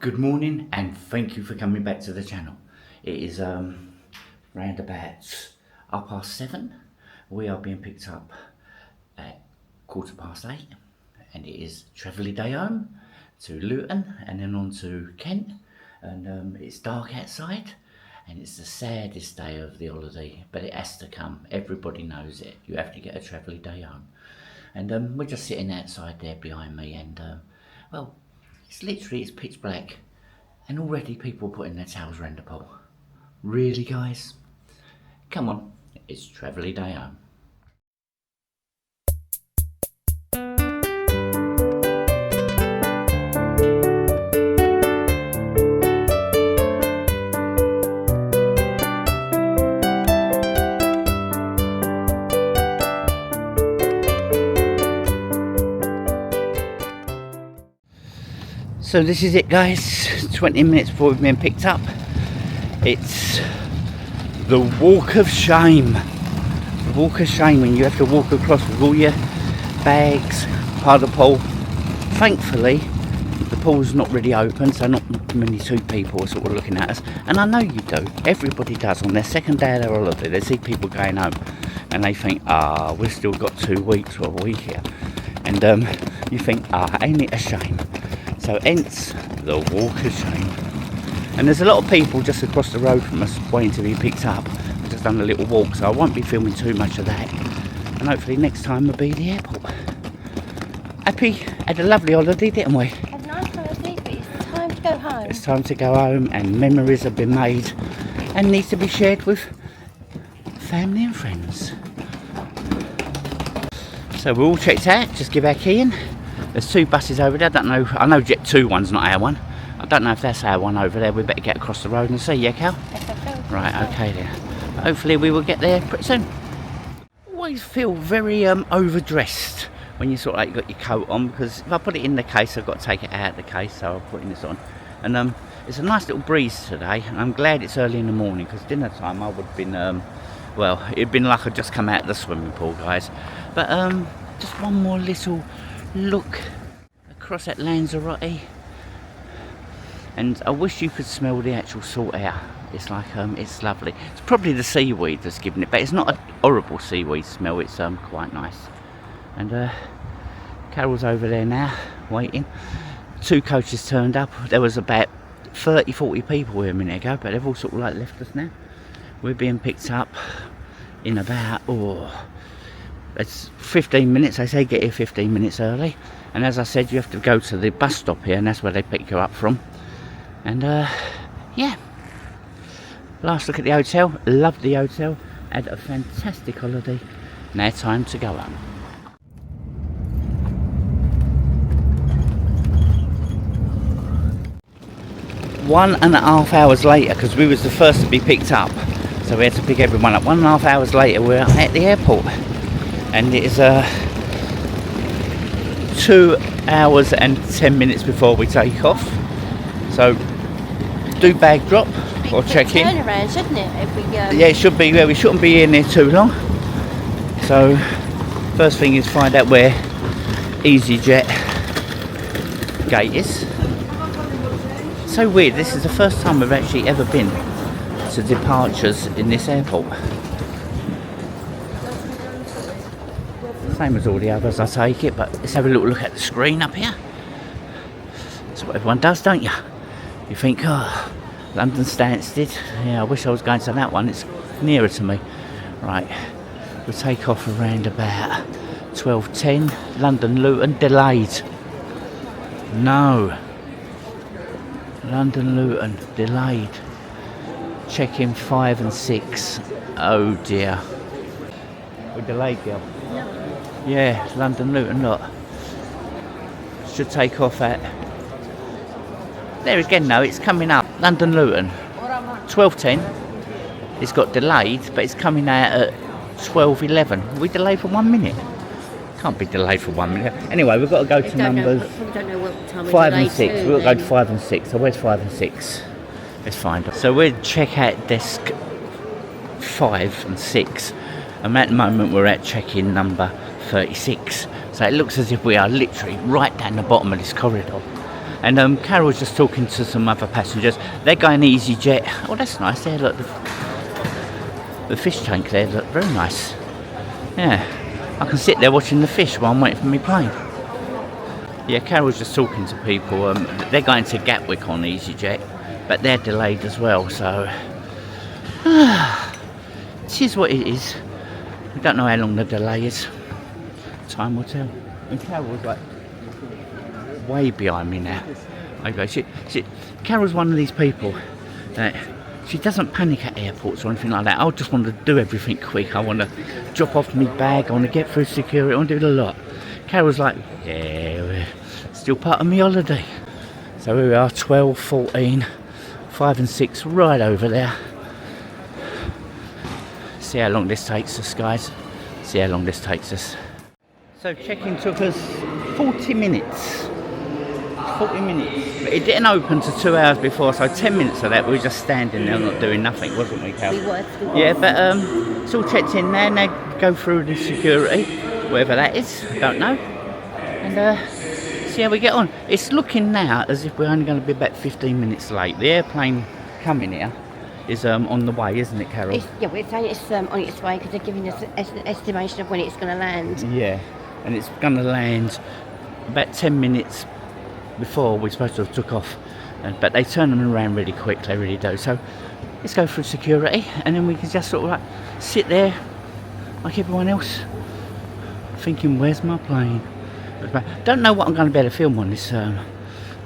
Good morning and thank you for coming back to the channel. It is round about 7:30. We are being picked up at 8:15 and it is travelling day home to Luton and then on to Kent, and it's dark outside and it's the saddest day of the holiday, but it has to come. Everybody knows it. You have to get a travelling day home, and we're just sitting outside there behind me, and well, it's pitch black and already people putting their towels around the pool. Really, guys? Come on, it's travelling day home. So this is it, guys. 20 minutes before we've been picked up. It's the walk of shame. The walk of shame when you have to walk across with all your bags, part of the pool. Thankfully, the pool's not really open, so not many two people are sort of looking at us. And I know you do. Everybody does. On their second day of their holiday, they see people going home and they think, we've still got 2 weeks or a week here. And you think, ain't it a shame? So hence the walk of shame. And there's a lot of people just across the road from us waiting to be picked up. I've just done a little walk, so I won't be filming too much of that. And hopefully next time we'll be at the airport. Happy? Had a lovely holiday, didn't we? Had a nice holiday, but it's time to go home. It's time to go home, and memories have been made and need to be shared with family and friends. So we're all checked out, just give our key in. There's 2 buses over there. I know Jet 2 one's not our one. I don't know if that's our one over there. We better get across the road and see, yeah, Cal? Right, okay then. But hopefully we will get there pretty soon. Always feel very overdressed when you sort of like got your coat on, because if I put it in the case, I've got to take it out of the case, so I'm putting this on. And it's a nice little breeze today, and I'm glad it's early in the morning, because dinner time I would have been, well, it'd been like I'd just come out of the swimming pool, guys. But just one more little look across at Lanzarote, and I wish you could smell the actual salt air. It's like it's lovely. It's probably the seaweed that's giving it, but it's not a horrible seaweed smell. It's quite nice. And Carol's over there now waiting. 2 coaches turned up. There was about 30-40 people here a minute ago, but they've all sort of like left us now. We're being picked up in about it's 15 minutes. They say get here 15 minutes early, and as I said, you have to go to the bus stop here, and that's where they pick you up from. And yeah, last look at the hotel. Loved the hotel, had a fantastic holiday. Now time to go home. 1.5 hours later, because we was the first to be picked up, so we had to pick everyone up. 1.5 hours later we're at the airport, and it is 2 hours and 10 minutes before we take off. So do bag drop or check in. Turnaround, shouldn't it? If we go. Yeah, it should be. Yeah, we shouldn't be in there too long. So first thing is find out where Easyjet gate is. So weird. This is the first time we've actually ever been to departures in this airport. Same as all the others, I take it, but let's have a little look at the screen up here. That's what everyone does, don't you? You think, London Stansted. Yeah, I wish I was going to that one. It's nearer to me. Right, we'll take off around about 12:10. London Luton, delayed. No. London Luton, delayed. Check-in 5 and 6. Oh dear. We're delayed, girl. Yeah, London Luton, look. Should take off at... There again, no, it's coming up. London Luton, 12:10. It's got delayed, but it's coming out at 12:11. We delayed for 1 minute. Can't be delayed for 1 minute. Anyway, we've got to go to numbers 5 and 6. We've got to go to 5 and 6. So where's 5 and 6? Let's find it. So we're check-out desk 5 and 6. And at the moment we're at check-in number 36. So it looks as if we are literally right down the bottom of this corridor. And Carol's just talking to some other passengers. They're going Easyjet. Oh, that's nice. There, look, the fish tank there, look, very nice. Yeah, I can sit there watching the fish while I'm waiting for my plane. Yeah, Carol's just talking to people. They're going to Gatwick on Easyjet, but they're delayed as well. So, this is what it is. We don't know how long the delay is. Time will tell. And Carol's like way behind me now. Okay, Carol's one of these people that she doesn't panic at airports or anything like that. I just want to do everything quick. I want to drop off my bag. I want to get through security. I want to do the lot. Carol's like, yeah, we're still part of my holiday. So here we are, 12, 14, 5 and 6, right over there. See how long this takes us, guys. See how long this takes us. So check-in took us 40 minutes. 40 minutes. But it didn't open to 2 hours before, so 10 minutes of that we were just standing there not doing nothing, wasn't we, Cal? We were. Yeah, but it's all checked in there. Now go through the security, wherever that is, I don't know. And see how we get on. It's looking now as if we're only going to be about 15 minutes late. The airplane coming here is on the way, isn't it, Carol? We're saying it's on its way because they're giving us an estimation of when it's going to land. Yeah, and it's going to land about 10 minutes before we're supposed to have took off. But they turn them around really quick, they really do. So let's go through security and then we can just sort of like sit there like everyone else, thinking, where's my plane? Don't know what I'm going to be able to film on this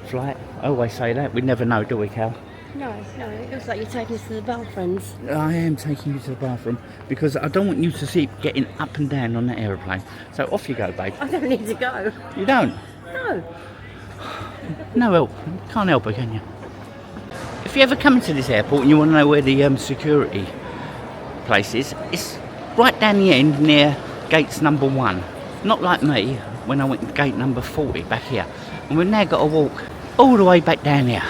flight. I always say that. We never know, do we, Cal? No, it looks like you're taking us to the bathrooms. I am taking you to the bathroom because I don't want you to see getting up and down on that aeroplane. So off you go, babe. I don't need to go. You don't? No. No help. Can't help it, can you? If you ever come into this airport and you want to know where the security place is, it's right down the end near gates number 1. Not like me when I went to gate number 40 back here. And we've now got to walk all the way back down here.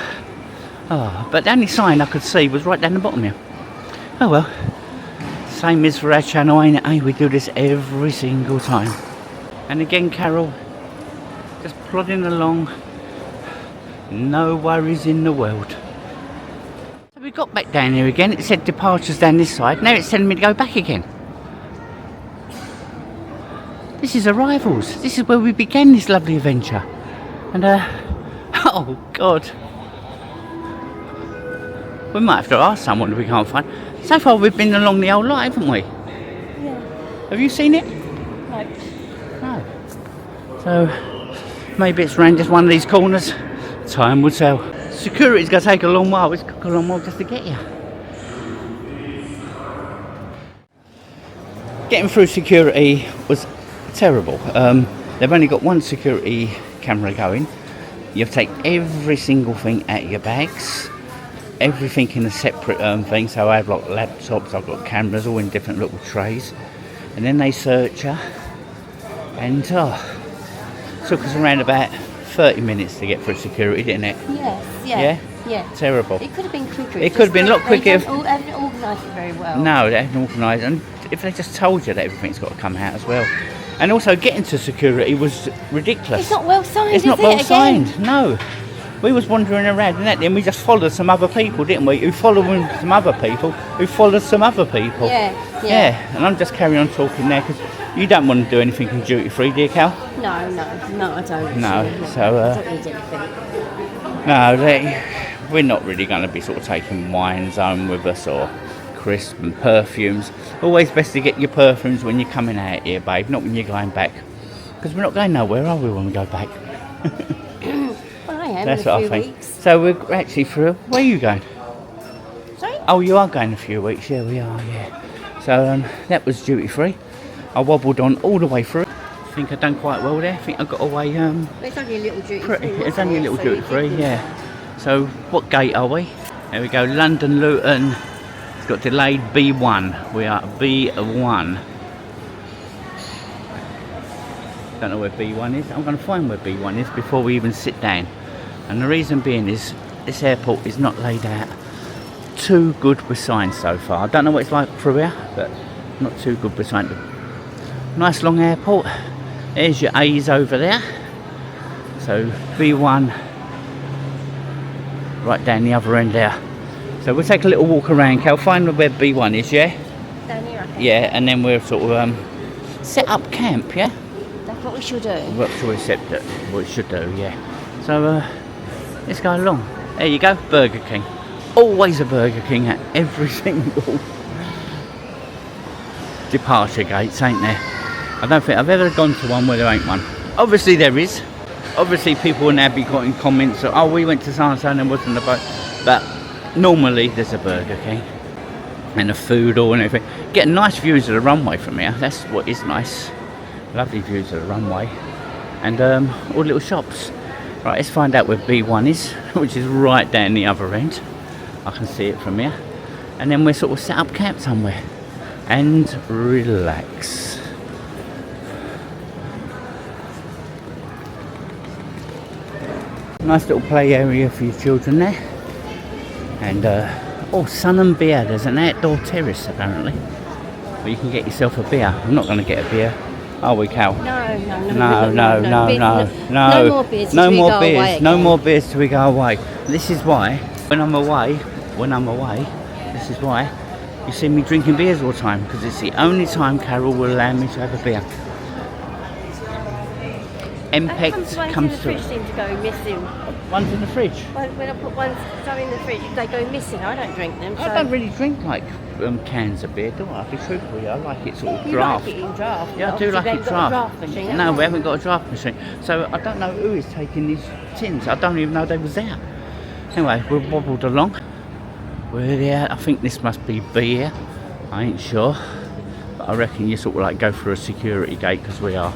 Oh, but the only sign I could see was right down the bottom here. Oh well. Same as for our channel, ain't it? Hey, we do this every single time. And again, Carol, just plodding along. No worries in the world. So we got back down here again. It said departures down this side. Now it's telling me to go back again. This is arrivals. This is where we began this lovely adventure. And oh God. We might have to ask someone if we can't find. So far we've been along the old lot, haven't we? Yeah. Have you seen it? No. No. So maybe it's around just one of these corners. Time will tell. Security's going to take a long while. It's got a long while just to get here. Getting through security was terrible. They've only got one security camera going. You have to take every single thing out of your bags. Everything in a separate thing. So I have like laptops, I've got cameras all in different little trays. And then they search you. And took us around about 30 minutes to get through security, didn't it? Yes, Yeah? yeah. Terrible. It could have been quicker. It could have been a lot quicker. They haven't organised it very well. No, they haven't organised it. And if they just told you that everything's got to come out as well. And also getting to security was ridiculous. It's not well signed, It's not is well it, signed, again? no. We was wandering around and that, then we just followed some other people, didn't we? Who followed some other people, who followed some other people. Yeah. And I'm just carrying on talking there because you don't want to do anything in duty free, do you, Cal? No, I don't. No, so I don't need anything. no, we're not really going to be sort of taking wines home with us or crisps and perfumes. Always best to get your perfumes when you're coming out here, babe, not when you're going back. Because we're not going nowhere, are we, when we go back? Well, I am. That's in a what few I think. weeks. So we're actually through. Where are you going? Sorry? Oh, you are going a few weeks. Yeah, we are. Yeah. So that was duty free. I wobbled on all the way through. I think I've done quite well there. I think I got away. It's only a little duty Pretty. free. It's only a little So duty you free. can- Yeah. So what gate are we? There we go. London Luton. It's got delayed B1. We are B1. Don't know where B1 is. I'm going to find where B1 is before we even sit down. And the reason being is this airport is not laid out too good with signs so far. I don't know what it's like through here, but not too good with signs. Nice long airport. There's your A's over there. So B1 right down the other end there. So we'll take a little walk around, Cal, find where B1 is, yeah? Down here, I think. Yeah, and then we'll sort of set up camp, yeah? That's what we should do. Well, sure we set that, what we should do, yeah. So let's go along. There you go, Burger King. Always a Burger King at every single departure gates, ain't there? I don't think I've ever gone to one where there ain't one. Obviously there is. Obviously people will now be putting comments of, oh, we went to so-and-so and there wasn't a boat. But normally there's a Burger King and a food hall and everything. Get nice views of the runway from here. That's what is nice. Lovely views of the runway. And all little shops. Right, let's find out where B1 is, which is right down the other end. I can see it from here. And then we'll sort of set up camp somewhere and relax. Nice little play area for your children there. And oh, sun and beer. There's an outdoor terrace apparently where you can get yourself a beer. I'm not going to get a beer, are we, Cal? No. No more beers. No more beers. No more beers till we go away. This is why when I'm away, this is why you see me drinking beers all the time, because it's the only time Carol will allow me to have a beer. MPEG comes to. The fridge seem to go missing. One's in the fridge. When I put one in the fridge, they go missing. I don't drink them. So. I don't really drink like cans of beer, do I? I'll be truthful, yeah. I like it sort of You draft. like it in draft. Yeah, I do like it draft. Machine, No, we haven't got a draft machine. So I don't know who is taking these tins. I don't even know they was there. Anyway, we've wobbled along. We're there. I think this must be beer. I ain't sure. But I reckon you sort of like go through a security gate because we are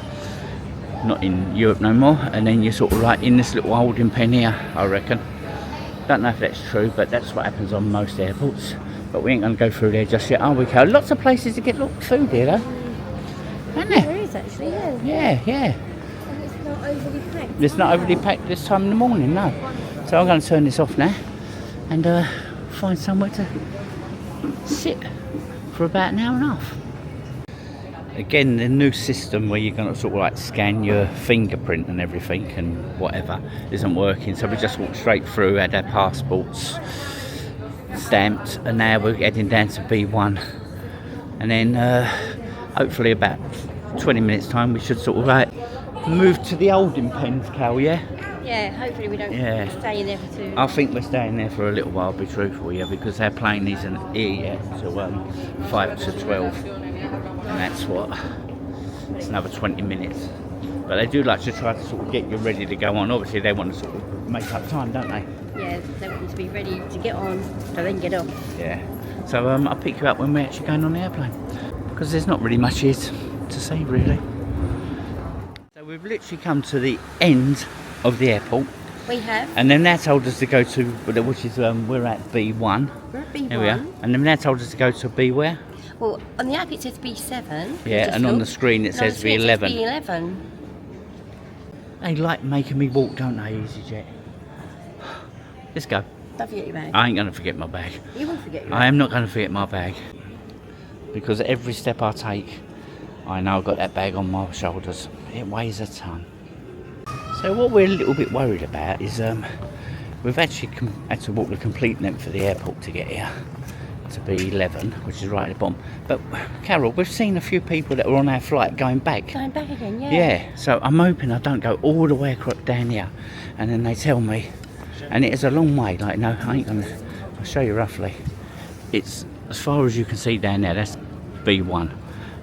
not in Europe no more, and then you're sort of like in this little holding pen here, I reckon. Don't know if that's true, but that's what happens on most airports. But we ain't going to go through there just yet, are we, Carol? Lots of places to get food here, though. Isn't there? There is actually, yeah. Yeah. And it's not overly packed. It's not overly packed this time in the morning, no. So I'm going to turn this off now and find somewhere to sit for about an hour and a half. Again, the new system where you're going to sort of like scan your fingerprint and everything and whatever isn't working, so we just walked straight through, had our passports stamped, and now we're heading down to B1, and then hopefully about 20 minutes time we should sort of like move to the holding pens, Cal, yeah? Yeah, hopefully we don't stay in there for too long. I think we're staying there for a little while, to be truthful, yeah, because our plane isn't here yet till 5 to 12. And that's what, it's another 20 minutes. But they do like to try to sort of get you ready to go on. Obviously they want to sort of make up time, don't they? Yeah, they want you to be ready to get on, so then get off. Yeah. So I'll pick you up when we're actually going on the airplane, because there's not really much here to see, really. So we've literally come to the end of the airport. We have. And then they told us to go to, which is, we're at B1. We're at B1. Here we are. And then they told us to go to B where? Well, on the app it says B7. Yeah, and on the screen it says B11. B11. They like making me walk, don't they, Easyjet? Let's go. Don't forget your bag. I ain't going to forget my bag. You won't forget your bag. I am not going to forget my bag. Because every step I take, I know I've got that bag on my shoulders. It weighs a ton. So what we're a little bit worried about is we've actually had to walk the complete length of the airport to get here. To B11, which is right at the bottom. But Carol, we've seen a few people that were on our flight going back. Going back again, yeah. Yeah, so I'm hoping I don't go all the way across down here, and then they tell me, and it is a long way. Like, no, I ain't gonna. I'll show you roughly. It's as far as you can see down there. That's B1,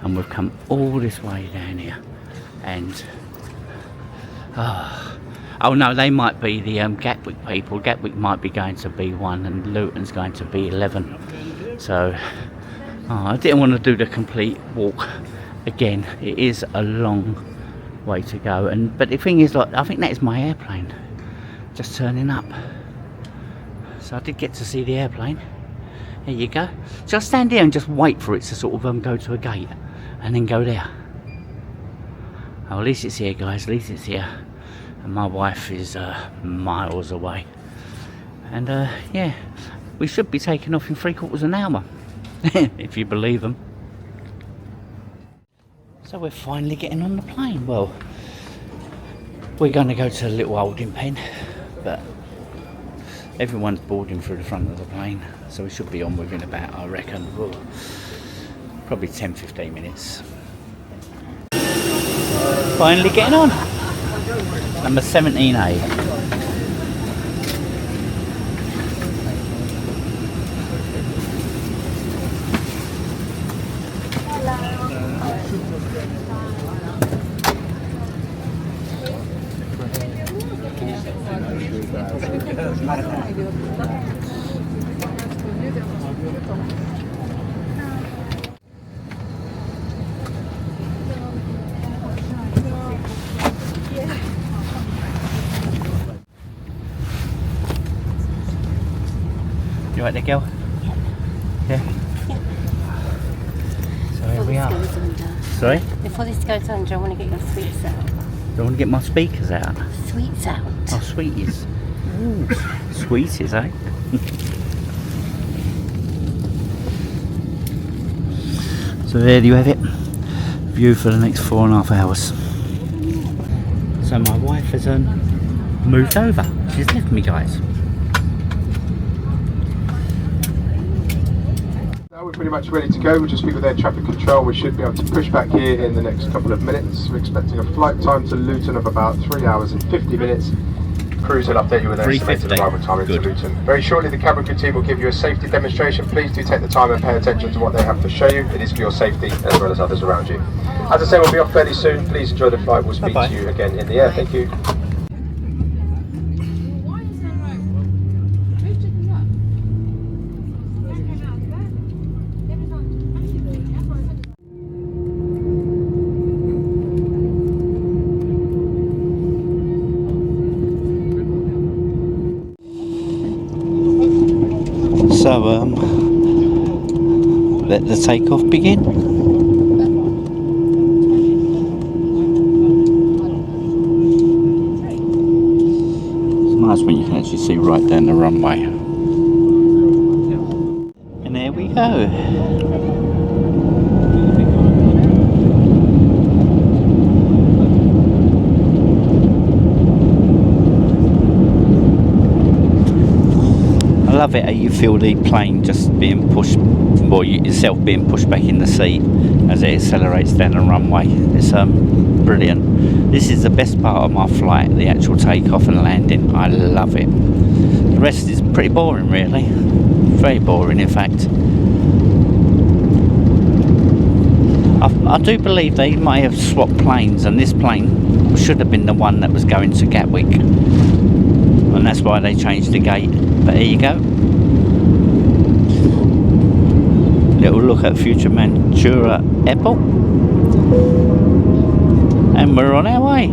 and we've come all this way down here, and oh no, they might be the Gatwick people. Gatwick might be going to B1, and Luton's going to B11. So I didn't want to do the complete walk again. It is a long way to go, but the thing is, like, I think that is my airplane just turning up. So I did get to see the airplane. There you go. Just stand there and just wait for it to sort of go to a gate and then go there. Oh, at least it's here, guys. At least it's here. And my wife is miles away. And yeah, we should be taking off in 3/4 of an hour, if you believe them. So we're finally getting on the plane. Well, we're going to go to a little holding pen, but Everyone's boarding through the front of the plane, so we should be on within about, I reckon, probably 10-15 minutes. Finally getting on. Number 17A. You right there, girl? Yeah. So here we are. Sorry? Before this goes under, I want to get your sweets out. Do you want to get my speakers out? Sweets out. Oh, sweeties. Ooh, sweeties, eh? So there you have it. View for the next 4.5 hours. So my wife has moved over. She's left me, guys. Now we're pretty much ready to go. We'll just speak with air traffic control. We should be able to push back here in the next couple of minutes. We're expecting a flight time to Luton of about 3 hours and 50 minutes. Cruise will update you with their estimated arrival time into Luton. Very shortly the cabin crew team will give you a safety demonstration. Please do take the time and pay attention to what they have to show you. It is for your safety as well as others around you. As I say, we'll be off fairly soon. Please enjoy the flight. We'll speak to you again in the air. Thank you. So, let the takeoff begin. It's nice when you can actually see right down the runway. And there we go. I love it how you feel the plane just being pushed, or yourself being pushed back in the seat as it accelerates down the runway. It's brilliant. This is the best part of my flight, the actual takeoff and landing. I love it. The rest is pretty boring, really. Very boring, in fact. I do believe they might have swapped planes, and this plane should have been the one that was going to Gatwick, and that's why they changed the gate. But here you go. Little look at Fuerteventura Airport, and we're on our way.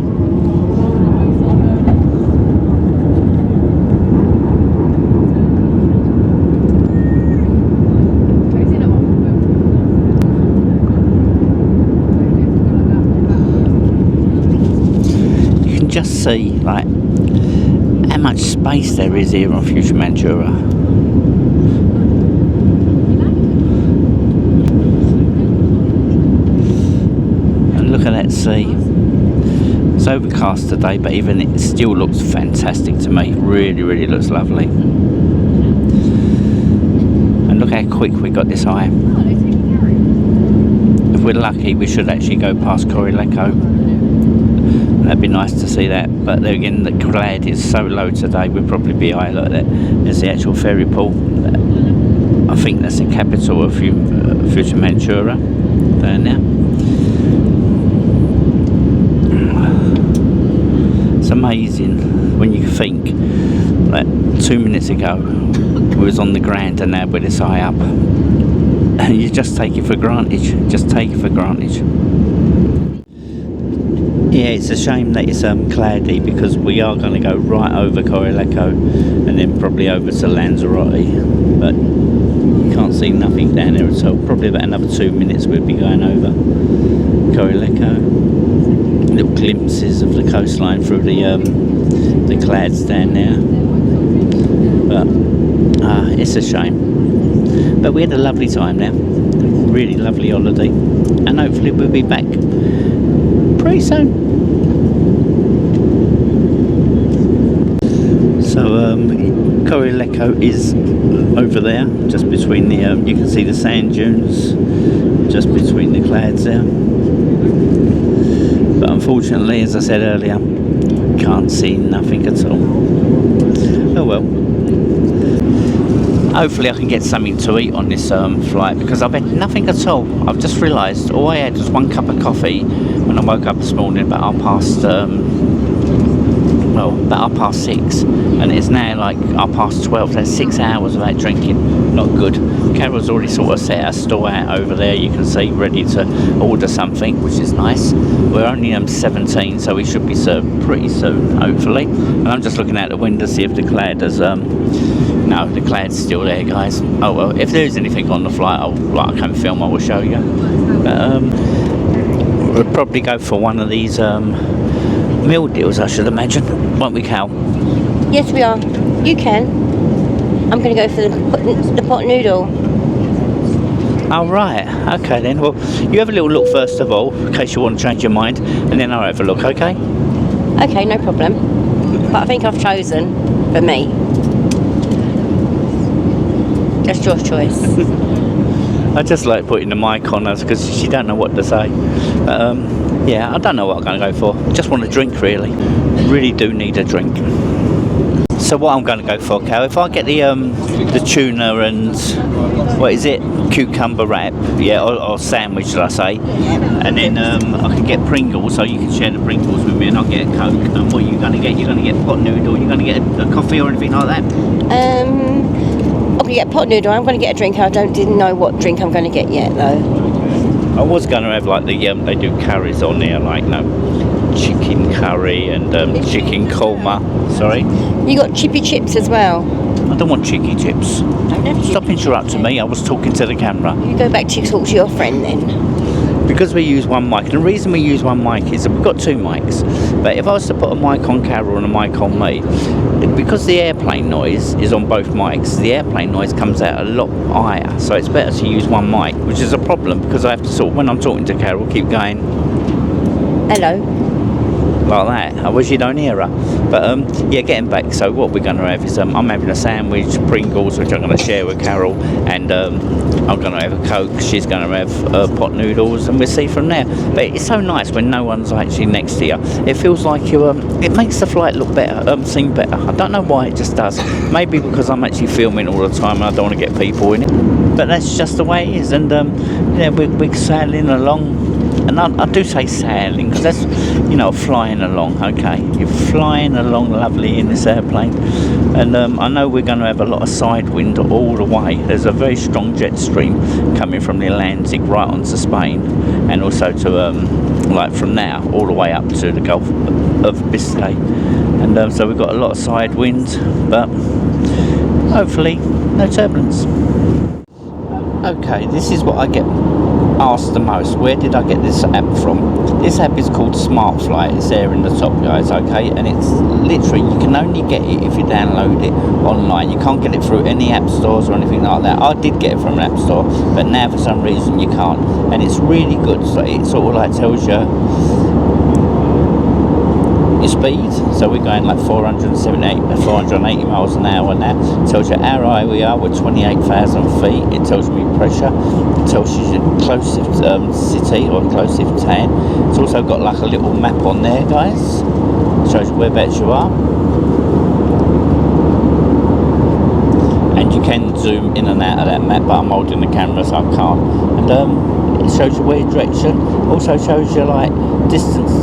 You can just see like how much space there is here on Fuerteventura. And look at that sea. It's overcast today, but even it still looks fantastic to me. Really, really looks lovely. And look how quick we got this high. If we're lucky, we should actually go past Corileco. That'd be nice to see that, but then again the cloud is so low today, we'll probably be high. Like that. There's the actual ferry pool. I think that's the capital of Fuerteventura down there. It's amazing when you think that 2 minutes ago we was on the ground and now we're this high up, and you just take it for granted. Just take it for granted. Yeah, it's a shame that it's cloudy, because we are going to go right over Corileco and then probably over to Lanzarote, but you can't see nothing down there at all. Probably about another 2 minutes we'll be going over Corileco. Little glimpses of the coastline through the clouds down there, but it's a shame. But we had a lovely time there, really lovely holiday, and hopefully we'll be back pretty soon. So Torre Lecco is over there, just between the, you can see the sand dunes, just between the clouds there. But unfortunately, as I said earlier, can't see nothing at all. Oh well. Hopefully I can get something to eat on this flight, because I've had nothing at all. I've just realised all I had was 1 cup of coffee when I woke up this morning about about 6, and it's now like 12. That's 6 hours without drinking. Not good. Carol's already sort of set her store out over there, you can see, ready to order something, which is nice. We're only 17, so we should be served pretty soon, hopefully. And I'm just looking out the window to see if the cloud has no, the cloud's still there, guys. Oh well, if there is anything on the flight, I can film, I will show you. But we'll probably go for one of these meal deals, I should imagine, won't we, Cal? Yes, we are. You can. I'm going to go for the pot noodle. Oh right, okay then. Well, you have a little look first of all, in case you want to change your mind, and then I'll have a look, okay? Okay, no problem. But I think I've chosen for me. That's your choice. I just like putting the mic on us because she don't know what to say. But, yeah, I don't know what I'm going to go for. Just want a drink, really. Really do need a drink. So what I'm going to go for, Cal, if I get the tuna and what is it, cucumber wrap, yeah, or sandwich, should I say, and then I can get Pringles, so you can share the Pringles with me, and I'll get a Coke. And what are you going to get? You're going to get pot noodle? You're going to get a coffee or anything like that? I'm going to get a pot noodle. I'm going to get a drink. I didn't know what drink I'm going to get yet, though. I was going to have like the they do curries on there, like chicken curry and chicken korma. Sorry. You got chippy chips as well. I don't want chicky chips. Stop interrupting me. I was talking to the camera. You go back to talk to your friend then. Because we use one mic, and the reason we use one mic is that we've got 2 mics. But if I was to put a mic on Carol and a mic on me, because the airplane noise is on both mics, the airplane noise comes out a lot higher. So it's better to use one mic, which is a problem because I have to when I'm talking to Carol, keep going. Hello. Like that. I wish you don't hear her. But yeah, getting back, so what we're going to have is I'm having a sandwich, Pringles, which I'm going to share with Carol, and I'm going to have a Coke, she's going to have pot noodles, and we'll see from there. But it's so nice when no one's actually next to you. It feels like you it makes the flight look better, seem better. I don't know why, it just does. Maybe because I'm actually filming all the time and I don't want to get people in it, but that's just the way it is. And yeah, we're sailing along. And I do say sailing because that's, flying along, okay? You're flying along lovely in this airplane. And I know we're going to have a lot of side wind all the way. There's a very strong jet stream coming from the Atlantic right onto Spain, and also to, like from now, all the way up to the Gulf of Biscay. And so we've got a lot of side wind, but hopefully no turbulence. Okay, this is what I get asked the most. Where did I get this app from? This app is called Smart Flight. It's there in the top, guys, okay? And it's literally, you can only get it if you download it online. You can't get it through any app stores or anything like that. I did get it from an app store, but now for some reason you can't. And it's really good. So it sort of like tells you your speed, so we're going like 480 miles an hour now. It tells you how high we are, we're 28,000 feet. It tells me pressure, it tells you your closest city or closest town. It's also got like a little map on there, guys. It shows you whereabouts you are, and you can zoom in and out of that map, but I'm holding the camera so I can't. And it shows you where direction, also shows you like distance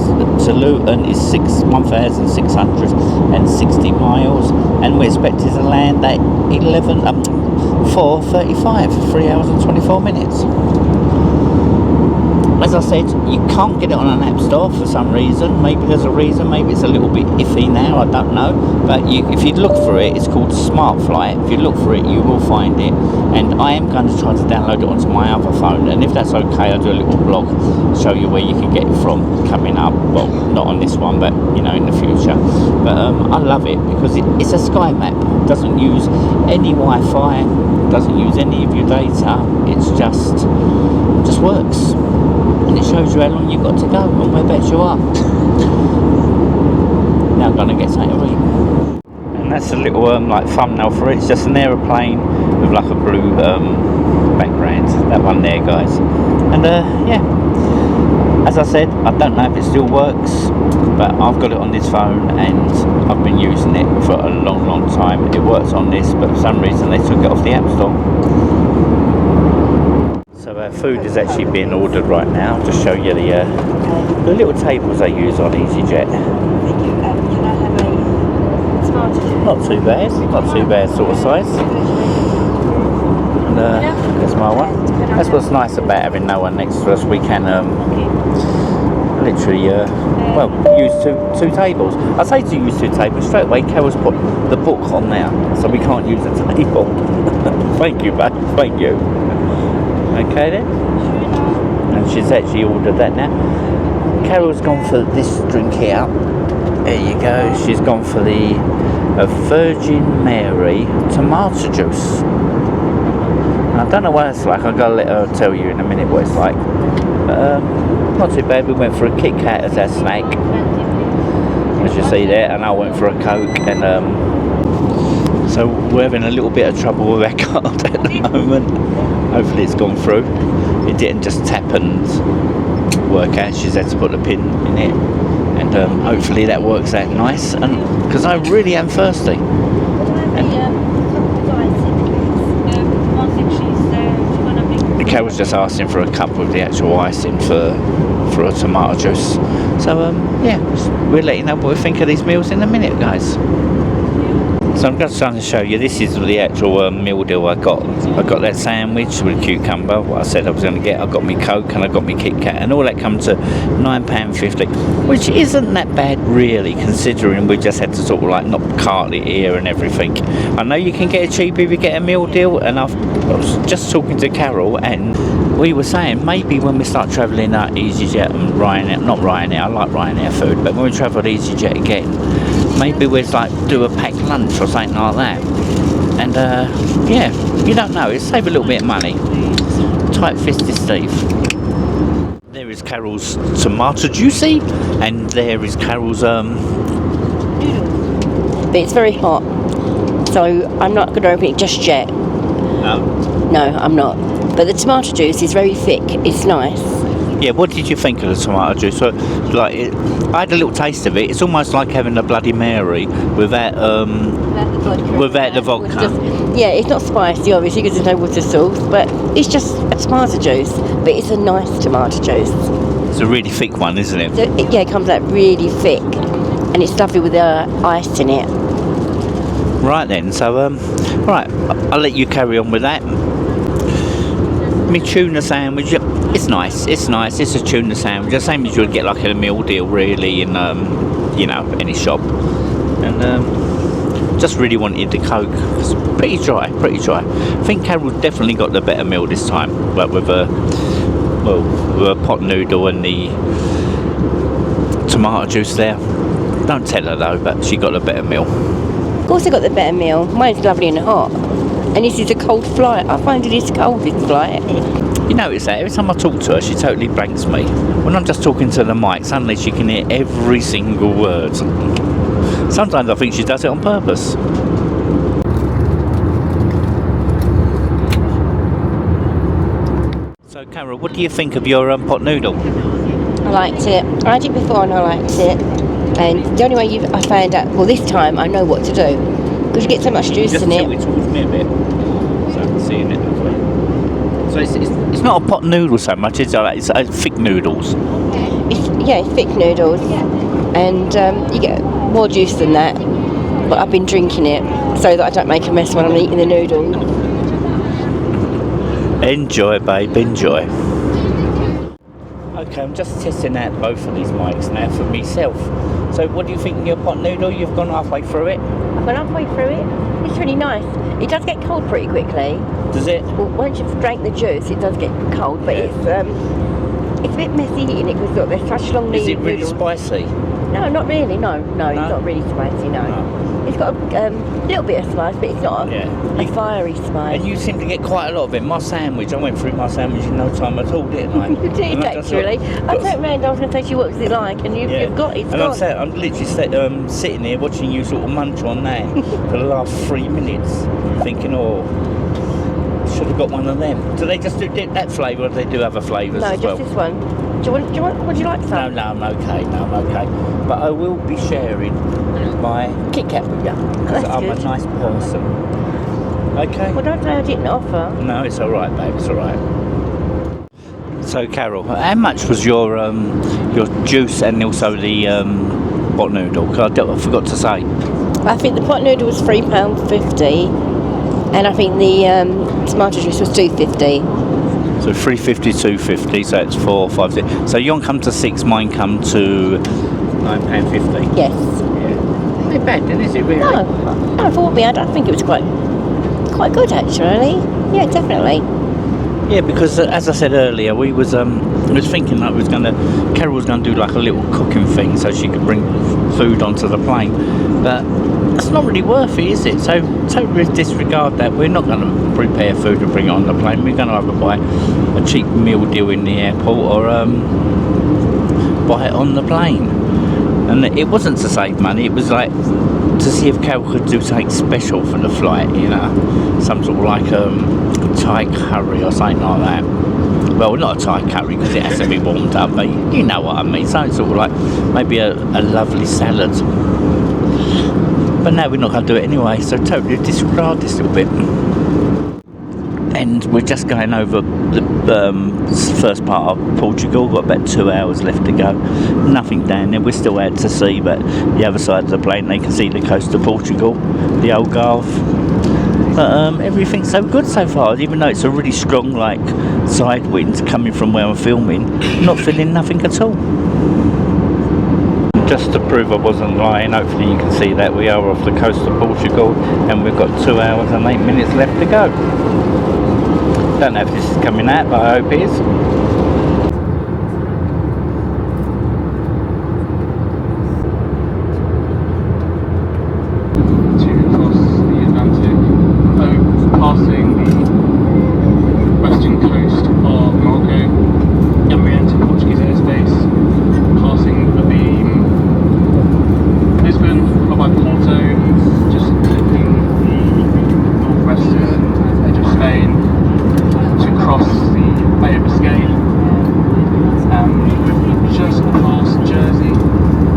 to Luton is 1,660 miles, and we're expected to land at 4:35, 3 hours and 24 minutes. As I said, you can't get it on an app store for some reason. Maybe there's a reason, maybe it's a little bit iffy now, I don't know. But if you look for it, it's called Smart Flight. If you look for it, you will find it. And I am going to try to download it onto my other phone. And if that's okay, I'll do a little blog, show you where you can get it from coming up. Well, not on this one, but in the future. But I love it because it's a sky map. It doesn't use any Wi-Fi, doesn't use any of your data. It's just works. And it shows you how long you've got to go and whereabouts you are. Now I'm going to get something to eat. And that's a little like thumbnail for it. It's just an aeroplane with like a blue background. That one there, guys. And yeah, as I said, I don't know if it still works, but I've got it on this phone and I've been using it for a long time. It works on this, but for some reason they took it off the App Store. So our food is actually being ordered right now. I'll just show you the little tables they use on Easyjet. Can I have a smarter juice? Not too bad sort of size. And there's my one. That's what's nice about having no one next to us. We can literally well, use two tables. I say to use two tables straight away. Carol's put the book on there, so we can't use the table. Thank you, babe. Thank you. Okay then. And she's actually ordered that now. Carol's gone for this drink here. There you go. She's gone for the Virgin Mary tomato juice. And I don't know what it's like. I've got to let her tell you in a minute what it's like. Not too bad. We went for a Kit Kat as our snack, as you see there, and I went for a Coke. And so we're having a little bit of trouble with our card at the moment. Hopefully it's gone through. It didn't just tap and work out. She's had to put a pin in it, and hopefully that works out nice. And because I really am thirsty. And Kat was just asking for a cup with the actual icing for a tomato juice. So yeah, we'll let you know what we think of these meals in a minute, guys. So I'm just trying to show you, this is the actual meal deal I got. I got that sandwich with a cucumber, what I said I was going to get. I got me Coke and I got me Kit Kat, and all that comes to £9.50, which isn't that bad really, considering we just had to sort of like knock cart it here and everything. I know you can get it cheap if you get a meal deal, and I was just talking to Carol, and we were saying maybe when we start travelling at Easyjet and Ryanair, not Ryanair, I like Ryanair food, but when we travel at Easyjet again, maybe we'd like do a packed lunch or something like that. And yeah, you don't know, it'd save a little bit of money. Tight-fisted Steve. There is Carol's tomato juicy, and there is Carol's But it's very hot, so I'm not going to open it just yet. No, I'm not. But the tomato juice is very thick. It's nice. Yeah, what did you think of the tomato juice? So, like, I had a little taste of it. It's almost like having a Bloody Mary without the vodka. Yeah, it's not spicy, obviously, because there's no water sauce, but it's just a tomato juice. But it's a nice tomato juice. It's a really thick one, isn't it? So it comes out really thick, and it's lovely with the ice in it. Right then, so right, I'll let you carry on with that. Me tuna sandwich, it's nice. It's a tuna sandwich, the same as you would get like a meal deal really in you know, any shop. And just really wanted the Coke. It's pretty dry. I think Carol definitely got the better meal this time, but with a pot noodle and the tomato juice there. Don't tell her though, but she got a better meal. Of course I got the better meal. Mine's lovely and hot. And this is a cold flight. I find it is cold, this flight. You notice that every time I talk to her, she totally blanks me. When I'm just talking to the mic, suddenly she can hear every single word. Sometimes I think she does it on purpose. So, Carol, what do you think of your pot noodle? I liked it. I had it before and I liked it. And the only way I found out, well, this time I know what to do. Because you get so much juice in it. Just tilt it towards me a bit, so I can see it. So it's not a pot noodle so much, it's thick noodles. It's thick noodles. And you get more juice than that. But I've been drinking it so that I don't make a mess when I'm eating the noodles. Enjoy, babe, enjoy. Okay, I'm just testing out both of these mics now for myself. So what do you think of your pot noodle? You've gone halfway through it? I've gone halfway through it. It's really nice. It does get cold pretty quickly. Does it? Well, once you've drank the juice, it does get cold, but it's a bit messy eating it because there's such long noodles. Is it really spicy? No, not really. No, it's No? not really spicy. No, No. it's got a little bit of spice, but it's not a fiery spice. And you seem to get quite a lot of it. My sandwich, I went through my sandwich in no time at all, didn't I? You did And actually. I turned round. I was going to say to you, what was it like? And you've got it. And I'm literally sitting here watching you sort of munch on that for the last 3 minutes, thinking, oh, should have got one of them. Do they just do that flavour, or do they do other flavours as well? No, just this one. Do you want? Would you like some? No, I'm okay. But I will be sharing my Kit Kat with you because I'm a nice person. Okay. Well, don't say I didn't offer. No, it's all right, babe. It's all right. So, Carol, how much was your juice and also the pot noodle? 'Cause I forgot to say. I think the pot noodle was £3.50, and I think the tomato juice was £2.50. So 350, 250, so it's 4, 5, 6. So yours come to 6, mine come to £9.50. Yes. Yeah. Not bad then, is it really? No, for what we had, I think it was quite good actually. Yeah, definitely. Yeah, because as I said earlier, we was thinking that Carol was gonna do like a little cooking thing so she could bring food onto the plane, but it's not really worth it, is it? So totally disregard that. We're not going to prepare food and bring it on the plane. We're going to either buy a cheap meal deal in the airport or buy it on the plane. And it wasn't to save money. It was like to see if Carol could do something special for the flight. You know, some sort of like Thai curry or something like that. Well, not a Thai curry because it has to be warmed up, but you know what I mean. Something sort of like maybe a lovely salad. But no, we're not going to do it anyway, so totally disregard this little bit. And we're just going over the first part of Portugal. Got about 2 hours left to go. Nothing down there. We're still out to sea, but the other side of the plane they can see the coast of Portugal, the Algarve. But everything's so good so far, even though it's a really strong like side wind coming from where I'm filming. Not feeling nothing at all. Just to prove I wasn't lying, hopefully you can see that we are off the coast of Portugal and we've got 2 hours and 8 minutes left to go. Don't know if this is coming out, but I hope it is. To cross the Atlantic, passing the western coast of Morocco, and we enter Portuguese airspace, passing the beam Lisbon, followed by Porto, just clipping the northwestern edge of Spain to cross the Bay of Biscay, we've just past Jersey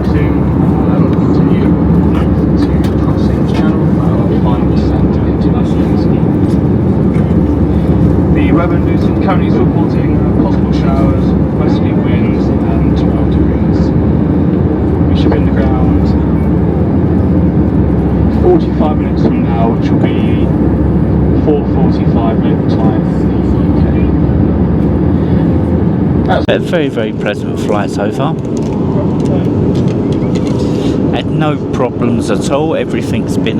to continue to crossing the channel for our final descent into Luton. The weather in Luton currently is reporting possible showers, westerly winds and 12 degrees. We should be in the ground 45 minutes from now, which will be 4:45 local time in the UK. A very, very pleasant flight so far. Had no problems at all. Everything's been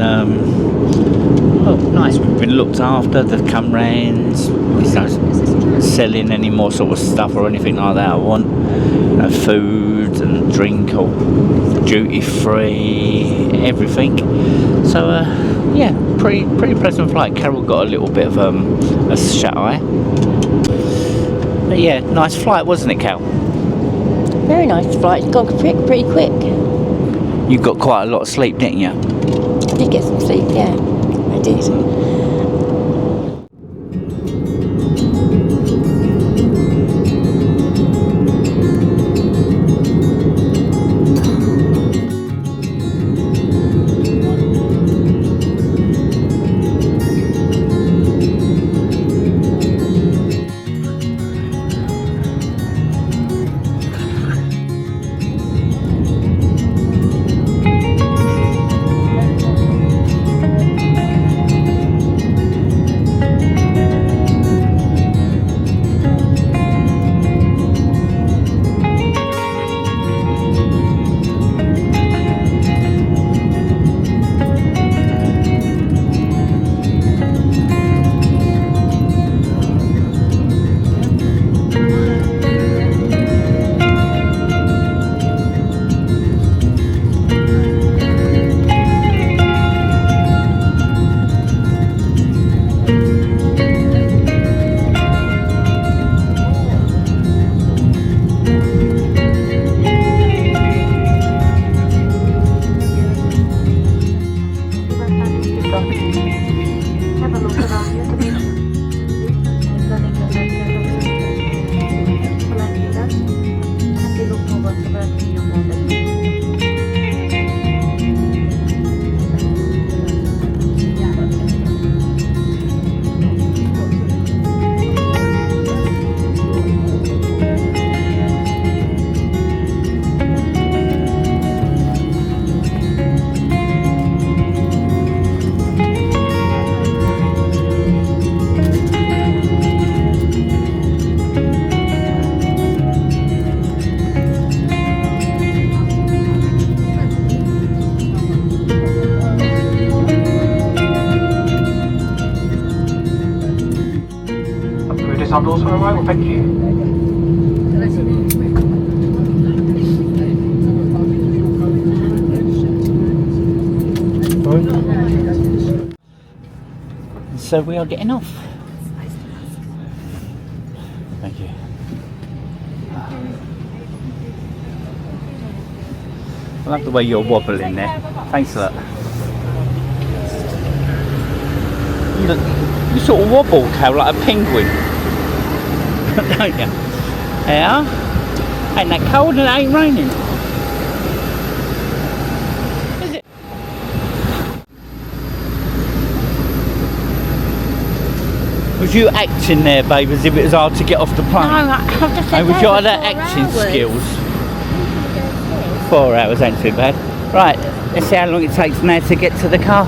nice. We've been looked after. They've come round. There's no selling any more sort of stuff or anything like that I want. No food and drink or duty free, everything. So yeah, pretty pleasant flight. Carol got a little bit of a shut eye. But yeah, nice flight, wasn't it, Cal? Very nice flight. It's gone pretty quick. You got quite a lot of sleep, didn't you? I did get some sleep. Yeah, I did. Sub doors for arrival, thank you. So we are getting off. Thank you. I love the way you're wobbling there. Thanks a lot. You sort of wobble, Cal, like a penguin. Don't you? Yeah. Ain't that cold and it ain't raining. Is it? Was you acting there, babe, as if it was hard to get off the plane? No, I've just Was you had acting skills? 4 hours ain't too bad. Right, let's see how long it takes now to get to the car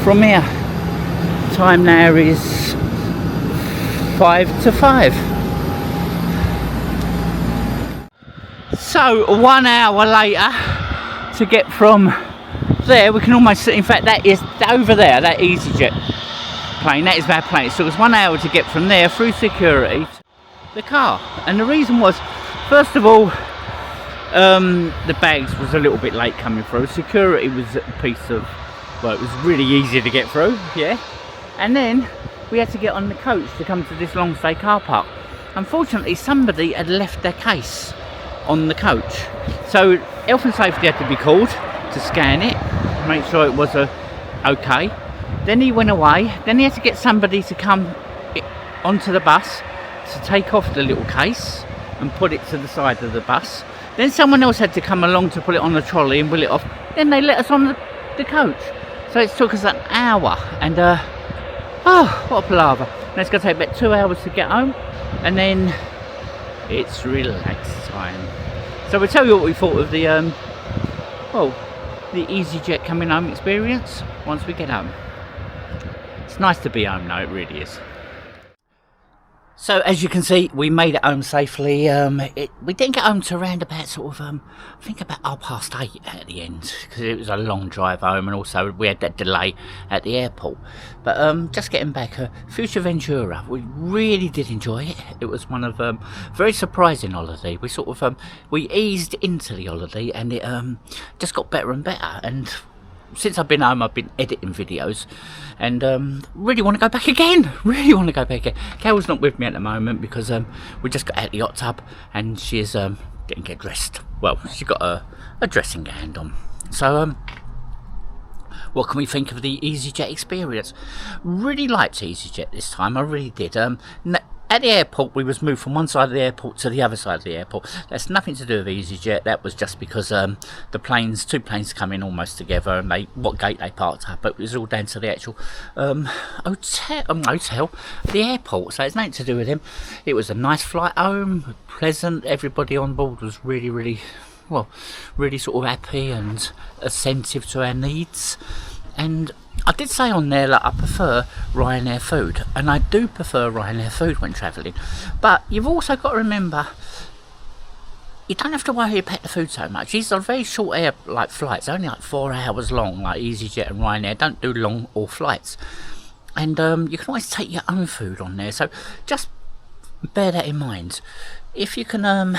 from here. Time now is 5 to 5. So 1 hour later to get from there, we can almost see, in fact that is over there, that Easyjet plane, that is our plane. So it was 1 hour to get from there through security to the car. And the reason was, first of all, the bags was a little bit late coming through. Security was a piece of, well, it was really easy to get through, yeah. And then we had to get on the coach to come to this long stay car park. Unfortunately, somebody had left their case on the coach, so health and safety had to be called to scan it, make sure it was okay. Then he went away. Then he had to get somebody to come onto the bus to take off the little case and put it to the side of the bus. Then someone else had to come along to put it on the trolley and wheel it off. Then they let us on the coach. So it took us an hour, and oh, what a palaver. And it's going to take about 2 hours to get home, and then it's relax time. So we'll tell you what we thought of the well, the Easyjet coming home experience once we get home. It's nice to be home though, it really is. So as you can see, we made it home safely. We didn't get home to around about sort of, I think about 8:30 at the end, because it was a long drive home, and also we had that delay at the airport. But just getting back, Fuerteventura, we really did enjoy it. It was one of very surprising holiday. We sort of we eased into the holiday, and it just got better and better. And since I've been home, I've been editing videos, and really want to go back again. Really want to go back again. Carol's not with me at the moment because we just got out the hot tub, and she's getting dressed. Well, she's got a dressing gown on. So what can we think of the Easyjet experience? Really liked Easyjet this time. I really did. At the airport, we was moved from one side of the airport to the other side of the airport. That's nothing to do with Easyjet. That was just because the two planes come in almost together, and what gate they parked up. But it was all down to the actual hotel, the airport. So it's nothing to do with him. It was a nice flight home, pleasant. Everybody on board was really, really, well, really sort of happy and attentive to our needs. And I did say on there that I prefer Ryanair food, and I do prefer Ryanair food when travelling, but you've also got to remember, you don't have to worry about the food so much. These are very short flights, only like 4 hours long, like EasyJet and Ryanair don't do long haul flights. And you can always take your own food on there, so just bear that in mind. If you can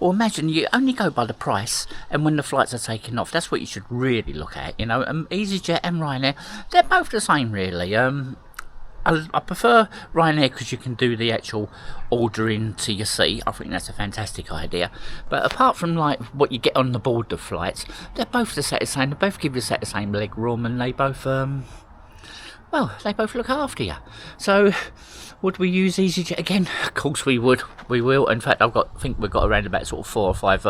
well, imagine you only go by the price and when the flights are taking off. That's what you should really look at, you know. EasyJet and Ryanair, they're both the same really. I prefer Ryanair because you can do the actual ordering to your seat. I think that's a fantastic idea. But apart from like what you get on the board of flights, they're both the same. They both give you the same leg room, and they both well, they both look after you. So would we use EasyJet again? Of course we would. We will. In fact, I think we've got around about sort of 4 or 5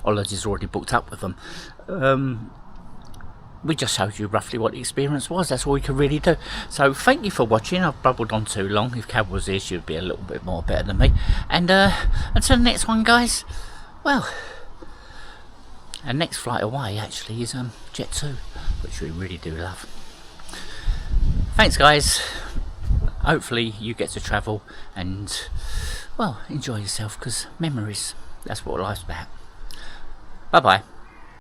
holidays already booked up with them. We just showed you roughly what the experience was. That's all we could really do. So thank you for watching. I've babbled on too long. If Cal was here, she would be a little bit more better than me. And until the next one, guys, well, our next flight away actually is Jet 2, which we really do love. Thanks, guys. Hopefully you get to travel and, well, enjoy yourself, because memories, that's what life's about. Bye bye.